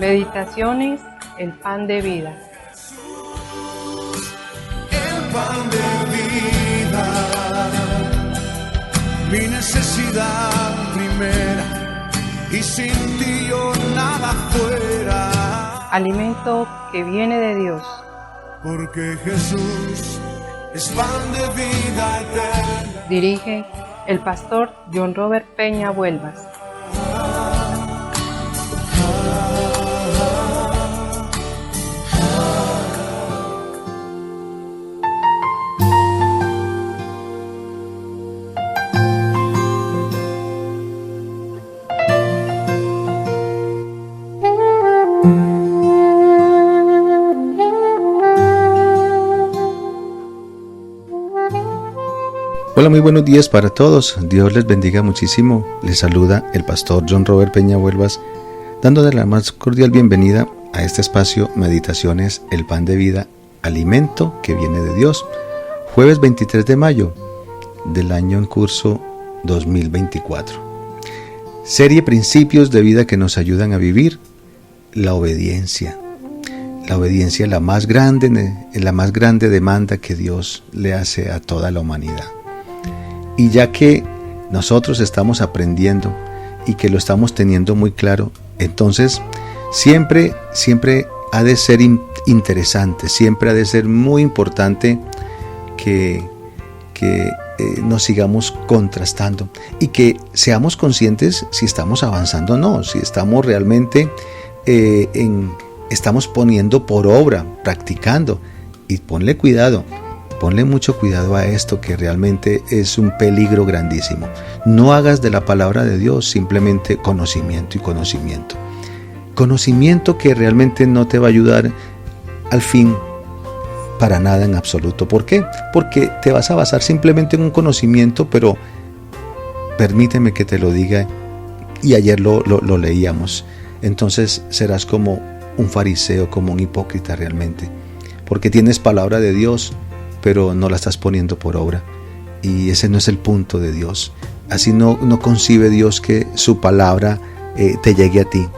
Meditaciones, el pan de vida. El pan de vida, mi necesidad primera, y sin ti yo nada fuera. Alimento que viene de Dios. Porque Jesús es pan de vida eterna. Dirige el pastor John Robert Peña Vuelvas. Hola, muy buenos días para todos. Dios les bendiga muchísimo. Les saluda el pastor John Robert Peña Vuelvas, dándole la más cordial bienvenida a este espacio Meditaciones, el pan de vida, alimento que viene de Dios. Jueves 23 de mayo del año en curso 2024. Serie Principios de vida que nos ayudan a vivir la obediencia. La obediencia es la más grande demanda que Dios le hace a toda la humanidad. Y ya que nosotros estamos aprendiendo y que lo estamos teniendo muy claro, entonces siempre ha de ser interesante, siempre ha de ser muy importante que nos sigamos contrastando y que seamos conscientes si estamos avanzando o no, si estamos realmente estamos poniendo por obra, practicando. Y ponle mucho cuidado a esto, que realmente es un peligro grandísimo. No hagas de la palabra de Dios simplemente conocimiento y conocimiento. Conocimiento que realmente no te va a ayudar al fin para nada en absoluto. ¿Por qué? Porque te vas a basar simplemente en un conocimiento, pero permíteme que te lo diga, y ayer lo leíamos. Entonces serás como un fariseo, como un hipócrita realmente, porque tienes palabra de Dios, pero no la estás poniendo por obra. Y ese no es el punto de Dios. Así no concibe Dios que su palabra te llegue a ti,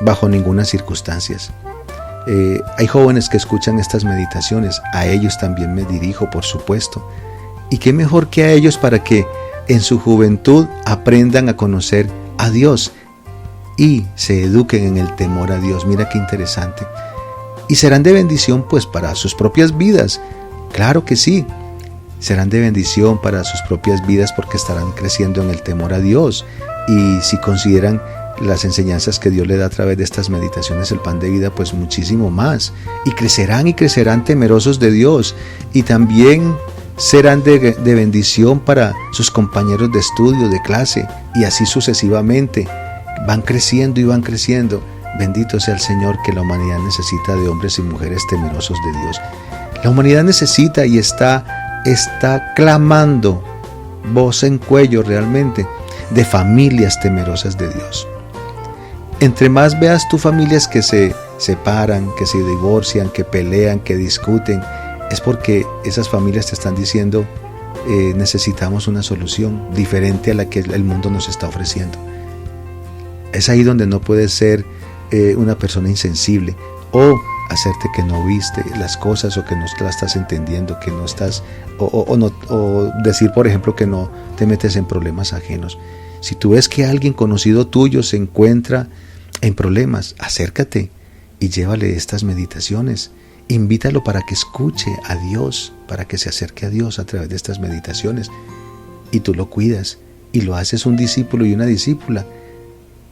bajo ninguna circunstancia. Hay jóvenes que escuchan estas meditaciones, a ellos también me dirijo, por supuesto. Y qué mejor que a ellos para que en su juventud aprendan a conocer a Dios y se eduquen en el temor a Dios. Mira qué interesante. Y serán de bendición pues para sus propias vidas. Claro que sí, serán de bendición para sus propias vidas porque estarán creciendo en el temor a Dios. Y si consideran las enseñanzas que Dios le da a través de estas meditaciones, el pan de vida, pues muchísimo más. Y crecerán temerosos de Dios. Y también serán de bendición para sus compañeros de estudio, de clase, y así sucesivamente. Van creciendo y van creciendo. Bendito sea el Señor, que la humanidad necesita de hombres y mujeres temerosos de Dios. La humanidad necesita y está clamando, voz en cuello realmente, de familias temerosas de Dios. Entre más veas tú familias que se separan, que se divorcian, que pelean, que discuten, es porque esas familias te están diciendo, necesitamos una solución diferente a la que el mundo nos está ofreciendo. Es ahí donde no puedes ser una persona insensible o hacerte que no viste las cosas, o que no las estás entendiendo, que no estás, o decir, por ejemplo, que no te metes en problemas ajenos. Si tú ves que alguien conocido tuyo se encuentra en problemas, acércate y llévale estas meditaciones. Invítalo para que escuche a Dios, para que se acerque a Dios a través de estas meditaciones. Y tú lo cuidas y lo haces un discípulo y una discípula.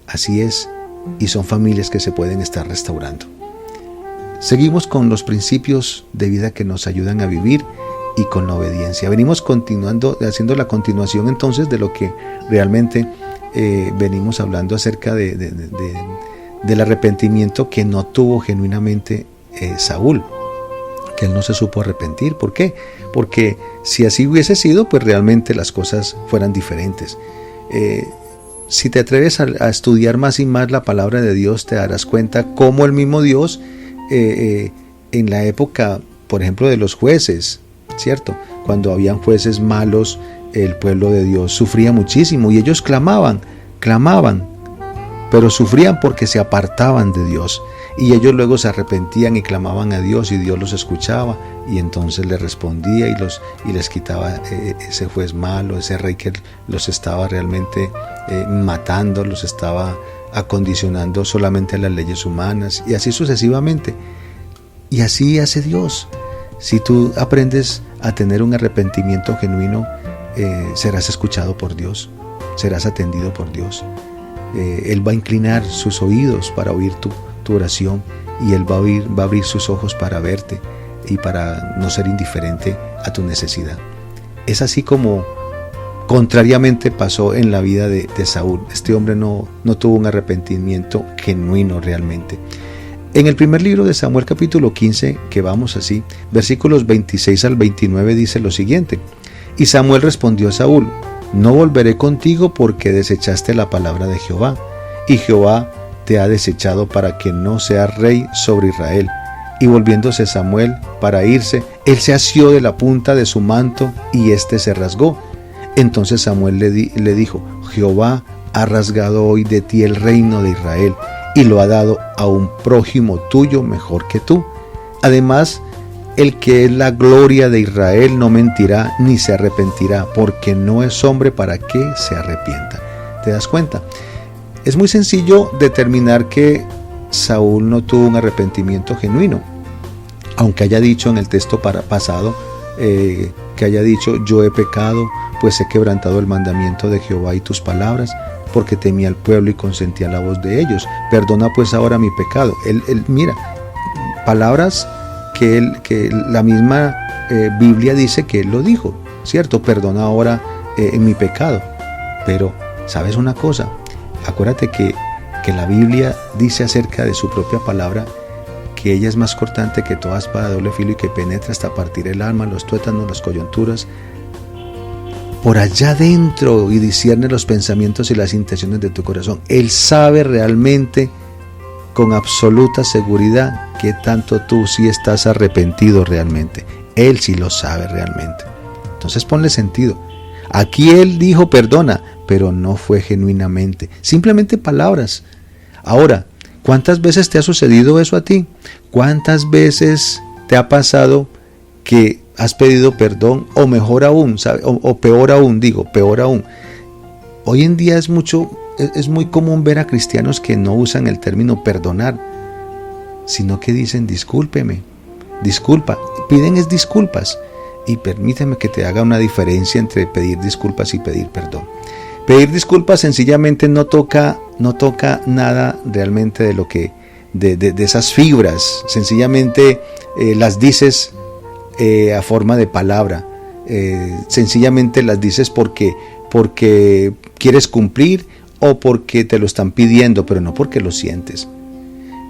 Así es, y son familias que se pueden estar restaurando. Seguimos con los principios de vida que nos ayudan a vivir y con la obediencia. Venimos haciendo la continuación entonces de lo que realmente venimos hablando acerca del arrepentimiento que no tuvo genuinamente Saúl, que él no se supo arrepentir. ¿Por qué? Porque si así hubiese sido, pues realmente las cosas fueran diferentes. Si te atreves a estudiar más y más la palabra de Dios, te darás cuenta cómo el mismo Dios, en la época, por ejemplo, de los jueces, ¿cierto? Cuando habían jueces malos, el pueblo de Dios sufría muchísimo y ellos clamaban. pero sufrían porque se apartaban de Dios. Y ellos luego se arrepentían y clamaban a Dios y Dios los escuchaba y entonces les respondía y les quitaba ese juez malo, ese rey que los estaba realmente matando, los estaba acondicionando solamente a las leyes humanas y así sucesivamente. Y así hace Dios. Si tú aprendes a tener un arrepentimiento genuino, serás escuchado por Dios, serás atendido por Dios. Él va a inclinar sus oídos para oír tu oración y Él va a abrir sus ojos para verte y para no ser indiferente a tu necesidad. Es así como contrariamente pasó en la vida de Saúl. Este hombre no tuvo un arrepentimiento genuino realmente. En el primer libro de Samuel capítulo 15, que vamos así, versículos 26 al 29 dice lo siguiente: y Samuel respondió a Saúl: no volveré contigo porque desechaste la palabra de Jehová, y Jehová te ha desechado para que no seas rey sobre Israel. Y volviéndose Samuel para irse, él se asió de la punta de su manto y éste se rasgó. Entonces Samuel le dijo: Jehová ha rasgado hoy de ti el reino de Israel y lo ha dado a un prójimo tuyo mejor que tú. Además, el que es la gloria de Israel no mentirá ni se arrepentirá, porque no es hombre para que se arrepienta. ¿Te das cuenta? Es muy sencillo determinar que Saúl no tuvo un arrepentimiento genuino, aunque haya dicho en el texto pasado, que haya dicho: yo he pecado, pues he quebrantado el mandamiento de Jehová y tus palabras, porque temí al pueblo y consentí a la voz de ellos. Perdona pues ahora mi pecado. Él mira, palabras que la misma Biblia dice que él lo dijo, ¿cierto? Perdona ahora mi pecado. Pero, ¿sabes una cosa? Acuérdate que la Biblia dice acerca de su propia palabra que ella es más cortante que toda espada de doble filo y que penetra hasta partir el alma, los tuétanos, las coyunturas, por allá adentro, y discierne los pensamientos y las intenciones de tu corazón. Él sabe realmente con absoluta seguridad que tanto tú sí estás arrepentido realmente. Él sí lo sabe realmente. Entonces ponle sentido. Aquí él dijo perdona, pero no fue genuinamente, simplemente palabras. Ahora, ¿cuántas veces te ha sucedido eso a ti? ¿Cuántas veces te ha pasado que has pedido perdón, o mejor aún, o peor aún, peor aún? Hoy en día es muy común ver a cristianos que no usan el término perdonar, sino que dicen discúlpeme, disculpa, piden disculpas. Y permíteme que te haga una diferencia entre pedir disculpas y pedir perdón. Pedir disculpas sencillamente no toca nada realmente de lo que de esas fibras, sencillamente las dices a forma de palabra, sencillamente las dices porque quieres cumplir o porque te lo están pidiendo, pero no porque lo sientes.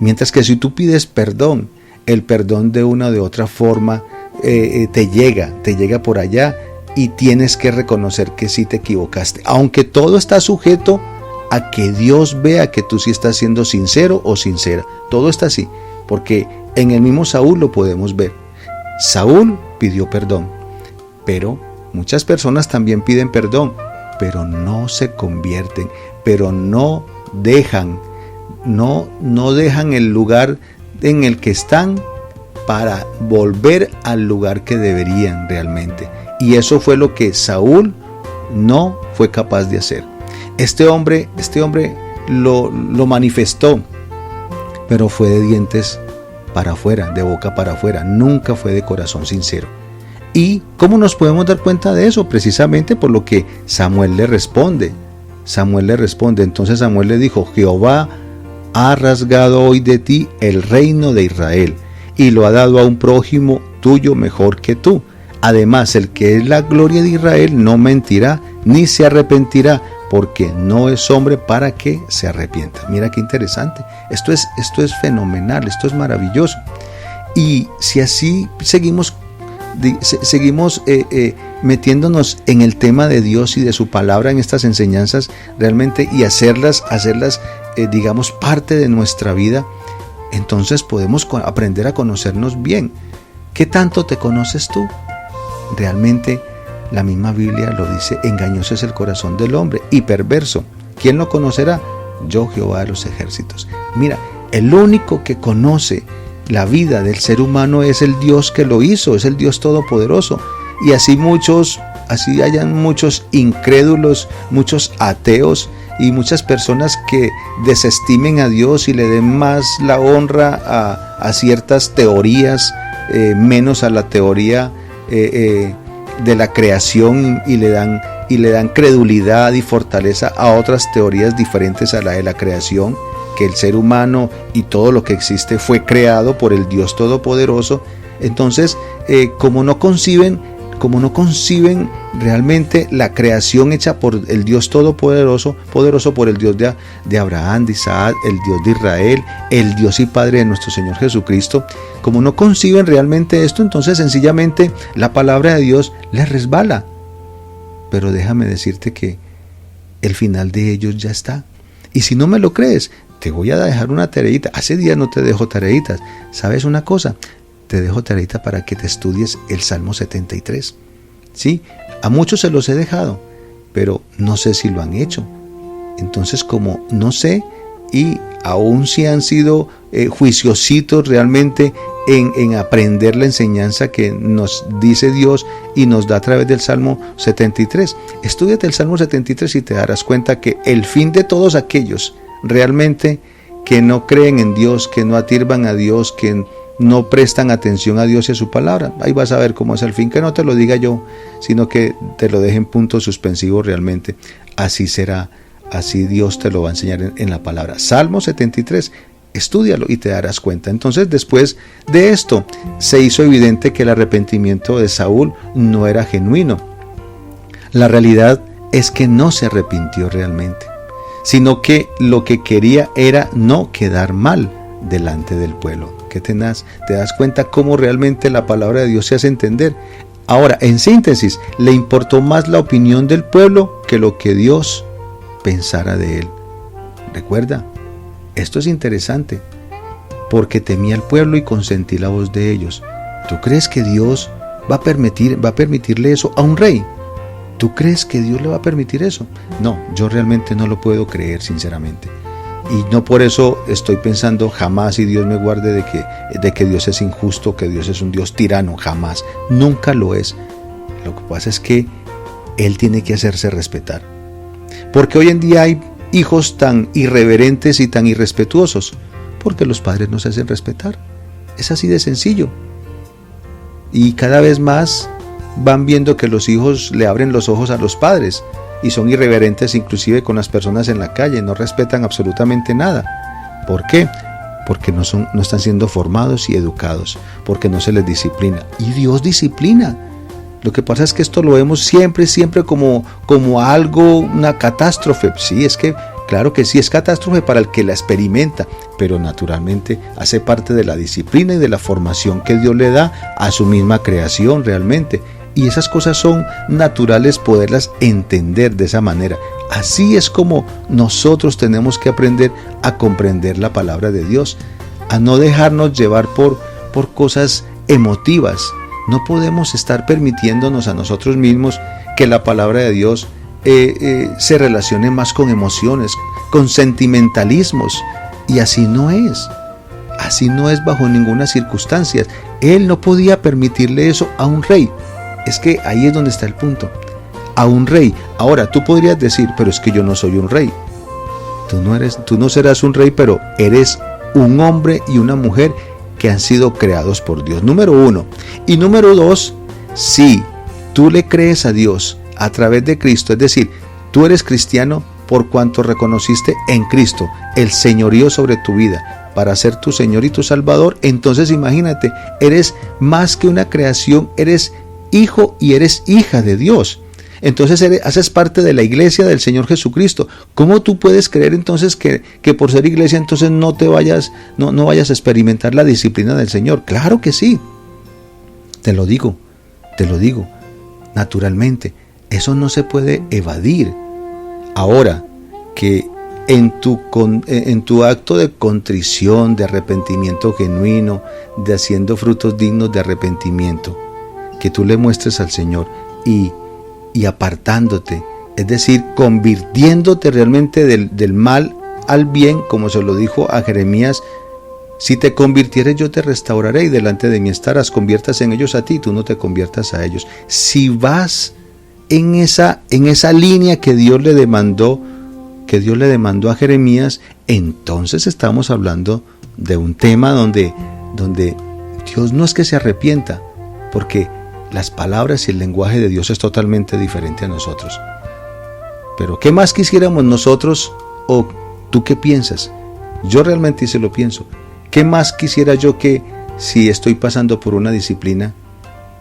Mientras que si tú pides perdón, el perdón de una o de otra forma te llega por allá, y tienes que reconocer que sí te equivocaste, aunque todo está sujeto a que Dios vea que tú sí estás siendo sincero o sincera. Todo está así, porque en el mismo Saúl lo podemos ver. Saúl pidió perdón, pero muchas personas también piden perdón, pero no se convierten, pero no dejan el lugar en el que están para volver al lugar que deberían realmente. Y eso fue lo que Saúl no fue capaz de hacer. Este hombre lo manifestó, pero fue de dientes para afuera, de boca para afuera, nunca fue de corazón sincero. ¿Y cómo nos podemos dar cuenta de eso? Precisamente por lo que Samuel le responde. Entonces Samuel le dijo: Jehová ha rasgado hoy de ti el reino de Israel y lo ha dado a un prójimo tuyo mejor que tú. Además, el que es la gloria de Israel no mentirá ni se arrepentirá, porque no es hombre para que se arrepienta. Mira qué interesante. Esto es fenomenal, esto es maravilloso. Y si así seguimos metiéndonos en el tema de Dios y de su palabra en estas enseñanzas realmente, y hacerlas digamos parte de nuestra vida, entonces podemos aprender a conocernos bien. ¿Qué tanto te conoces tú? Realmente la misma Biblia lo dice: engañoso es el corazón del hombre y perverso. ¿Quién lo conocerá? yo Jehová de los ejércitos. Mira, el único que conoce la vida del ser humano es el Dios que lo hizo, es el Dios todopoderoso. Y así hayan muchos incrédulos, muchos ateos y muchas personas que desestimen a Dios y le den más la honra a ciertas teorías, menos a la teoría de la creación, y le dan credulidad y fortaleza a otras teorías diferentes a la de la creación, que el ser humano y todo lo que existe fue creado por el Dios Todopoderoso. Entonces, como no conciben realmente la creación hecha por el Dios Todopoderoso, por el Dios de Abraham, de Isaac, el Dios de Israel, el Dios y Padre de nuestro Señor Jesucristo, como no conciben realmente esto, entonces sencillamente la palabra de Dios les resbala. Pero déjame decirte que el final de ellos ya está. Y si no me lo crees, te voy a dejar una tareita. Hace días no te dejo tareitas. ¿Sabes una cosa? Te dejo tareita para que te estudies el Salmo 73. Sí, a muchos se los he dejado, pero no sé si lo han hecho. Entonces, como no sé, y aún si han sido juiciositos realmente en aprender la enseñanza que nos dice Dios y nos da a través del Salmo 73. Estúdiate el Salmo 73 y te darás cuenta que el fin de todos aquellos realmente que no creen en Dios, que no atirban a Dios, que no prestan atención a Dios y a su palabra, ahí vas a ver cómo es el fin, que no te lo diga yo, sino que te lo deje en punto suspensivo realmente. Así será, así Dios te lo va a enseñar en la palabra. Salmo 73, estúdialo y te darás cuenta. Entonces, después de esto, se hizo evidente que el arrepentimiento de Saúl no era genuino. La realidad es que no se arrepintió realmente, sino que lo que quería era no quedar mal delante del pueblo. Qué tenaz, te das cuenta cómo realmente la palabra de Dios se hace entender. Ahora, en síntesis, le importó más la opinión del pueblo que lo que Dios pensara de él. Recuerda, esto es interesante, porque temí al pueblo y consentí la voz de ellos. ¿Tú crees que Dios va a permitirle eso a un rey? ¿Tú crees que Dios le va a permitir eso? No, yo realmente no lo puedo creer, sinceramente. Y no por eso estoy pensando jamás, y Dios me guarde, de que Dios es injusto, que Dios es un Dios tirano, jamás. Nunca lo es. Lo que pasa es que Él tiene que hacerse respetar. Porque hoy en día hay hijos tan irreverentes y tan irrespetuosos, porque los padres no se hacen respetar. Es así de sencillo. Y cada vez más van viendo que los hijos le abren los ojos a los padres y son irreverentes inclusive con las personas en la calle, no respetan absolutamente nada. ¿Por qué? Porque no están siendo formados y educados, porque no se les disciplina. Y Dios disciplina. Lo que pasa es que esto lo vemos siempre como algo, una catástrofe. Sí, es que, claro que sí, es catástrofe para el que la experimenta, pero naturalmente hace parte de la disciplina y de la formación que Dios le da a su misma creación realmente. Y esas cosas son naturales poderlas entender de esa manera. Así es como nosotros tenemos que aprender a comprender la palabra de Dios, a no dejarnos llevar por cosas emotivas. No podemos estar permitiéndonos a nosotros mismos que la palabra de Dios se relacione más con emociones, con sentimentalismos. Y así no es. Así no es bajo ninguna circunstancia. Él no podía permitirle eso a un rey. Es que ahí es donde está el punto. A un rey. Ahora, tú podrías decir, pero es que yo no soy un rey. Tú no serás un rey, pero eres un hombre y una mujer que han sido creados por Dios. Número 1. Y número 2, si tú le crees a Dios a través de Cristo, es decir, tú eres cristiano por cuanto reconociste en Cristo el señorío sobre tu vida para ser tu Señor y tu Salvador, entonces imagínate, eres más que una creación, eres hijo y eres hija de Dios. Entonces haces parte de la iglesia del Señor Jesucristo. ¿Cómo tú puedes creer entonces que por ser iglesia entonces no vayas a experimentar la disciplina del Señor? Claro que sí. Te lo digo, naturalmente. Eso no se puede evadir. Ahora, que en tu acto de contrición, de arrepentimiento genuino, de haciendo frutos dignos de arrepentimiento, que tú le muestres al Señor y apartándote, es decir, convirtiéndote realmente del mal al bien, como se lo dijo a Jeremías: si te convirtieres, yo te restauraré y delante de mí estarás. Conviertas en ellos a ti, tú no te conviertas a ellos. Si vas en esa línea que Dios le demandó a Jeremías, entonces estamos hablando de un tema donde Dios no es que se arrepienta, porque las palabras y el lenguaje de Dios es totalmente diferente a nosotros. Pero ¿qué más quisiéramos nosotros? ¿O tú qué piensas? Yo realmente se lo pienso. ¿Qué más quisiera yo que, si estoy pasando por una disciplina,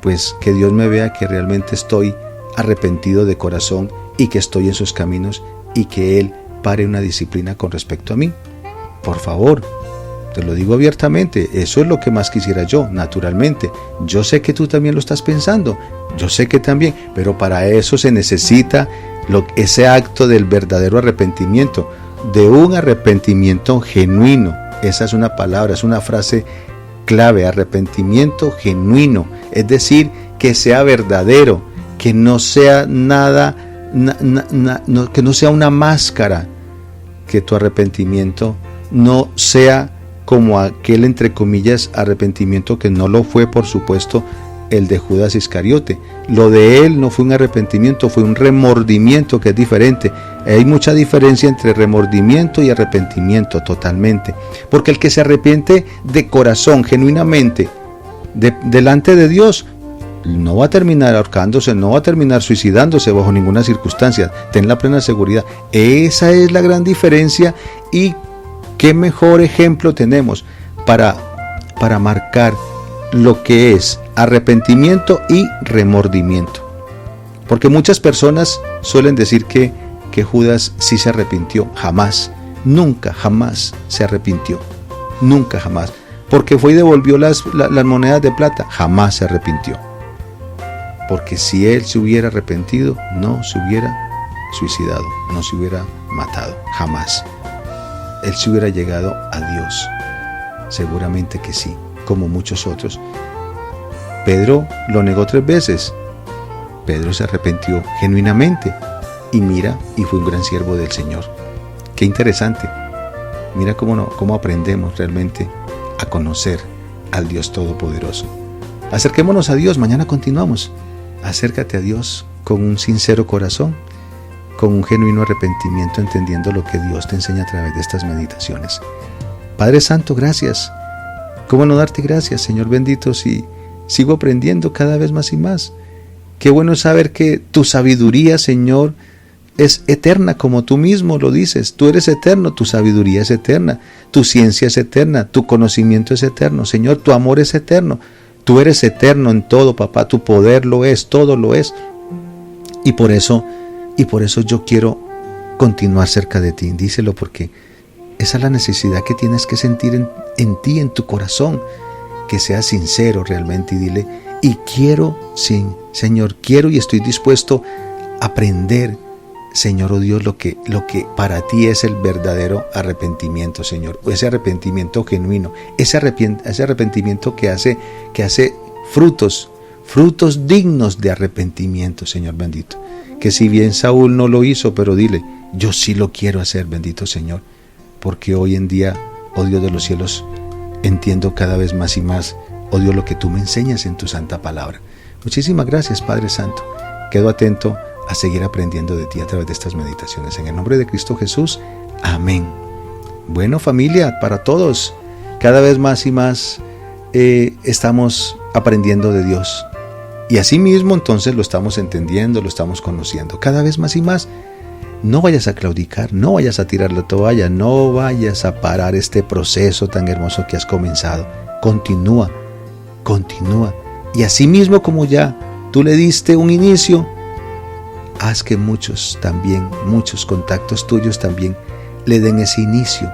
pues que Dios me vea que realmente estoy arrepentido de corazón y que estoy en sus caminos, y que Él pare una disciplina con respecto a mí? Por favor, te lo digo abiertamente, eso es lo que más quisiera yo, naturalmente. Yo sé que tú también lo estás pensando, yo sé que también, pero para eso se necesita ese acto del verdadero arrepentimiento, de un arrepentimiento genuino. Esa es una palabra, es una frase clave: arrepentimiento genuino, es decir, que sea verdadero, que no sea nada, que no sea una máscara, que tu arrepentimiento no sea como aquel, entre comillas, arrepentimiento que no lo fue, por supuesto, el de Judas Iscariote. Lo de él no fue un arrepentimiento, fue un remordimiento, que es diferente. Hay mucha diferencia entre remordimiento y arrepentimiento, totalmente. Porque el que se arrepiente de corazón, genuinamente, delante de Dios, no va a terminar ahorcándose, no va a terminar suicidándose bajo ninguna circunstancia. Ten la plena seguridad. Esa es la gran diferencia, y qué mejor ejemplo tenemos para marcar lo que es arrepentimiento y remordimiento. Porque muchas personas suelen decir que Judas sí se arrepintió. Jamás, nunca, jamás se arrepintió. Nunca, jamás. Porque fue y devolvió las monedas de plata. Jamás se arrepintió. Porque si él se hubiera arrepentido, no se hubiera suicidado, no se hubiera matado. Jamás. Él se hubiera llegado a Dios. Seguramente que sí, como muchos otros. Pedro lo negó 3 veces. Pedro se arrepintió genuinamente, y mira, y fue un gran siervo del Señor. Qué interesante. Mira cómo aprendemos realmente a conocer al Dios Todopoderoso. Acerquémonos a Dios, mañana continuamos. Acércate a Dios con un sincero corazón, con un genuino arrepentimiento, entendiendo lo que Dios te enseña a través de estas meditaciones. Padre Santo, gracias. ¿Cómo no darte gracias, Señor bendito, si sigo aprendiendo cada vez más y más? Qué bueno saber que tu sabiduría, Señor, es eterna, como tú mismo lo dices. Tú eres eterno, tu sabiduría es eterna, tu ciencia es eterna, tu conocimiento es eterno. Señor, tu amor es eterno. Tú eres eterno en todo, papá. Tu poder lo es, todo lo es. Y por eso yo quiero continuar cerca de ti. Díselo, porque esa es la necesidad que tienes que sentir en ti, en tu corazón. Que seas sincero realmente y dile: y quiero, sí, Señor, quiero y estoy dispuesto a aprender, Señor, oh Dios, lo que para ti es el verdadero arrepentimiento, Señor. Ese arrepentimiento genuino, ese arrepentimiento que hace frutos dignos de arrepentimiento, Señor bendito. Que si bien Saúl no lo hizo, pero dile: yo sí lo quiero hacer, bendito Señor. Porque hoy en día, oh Dios de los cielos, entiendo cada vez más y más, oh Dios, lo que tú me enseñas en tu santa palabra. Muchísimas gracias, Padre Santo. Quedo atento a seguir aprendiendo de ti a través de estas meditaciones. En el nombre de Cristo Jesús. Amén. Bueno, familia, para todos, cada vez más y más estamos aprendiendo de Dios. Y así mismo entonces lo estamos entendiendo, lo estamos conociendo cada vez más y más. No vayas a claudicar, no vayas a tirar la toalla, no vayas a parar este proceso tan hermoso que has comenzado. Continúa. Y así mismo como ya tú le diste un inicio, haz que muchos contactos tuyos también le den ese inicio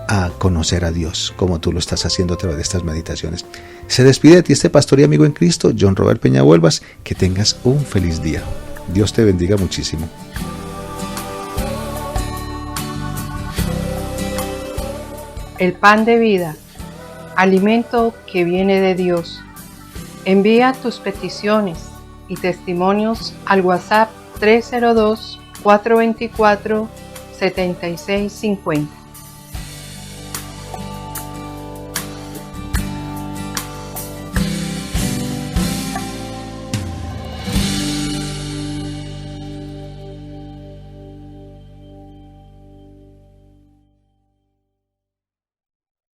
a conocer a Dios, como tú lo estás haciendo a través de estas meditaciones. Se despide de ti este pastor y amigo en Cristo, John Robert Peñavuelvas. Que tengas un feliz día. Dios te bendiga muchísimo. El pan de vida, alimento que viene de Dios. Envía tus peticiones y testimonios al WhatsApp 302-424-0000. 7650.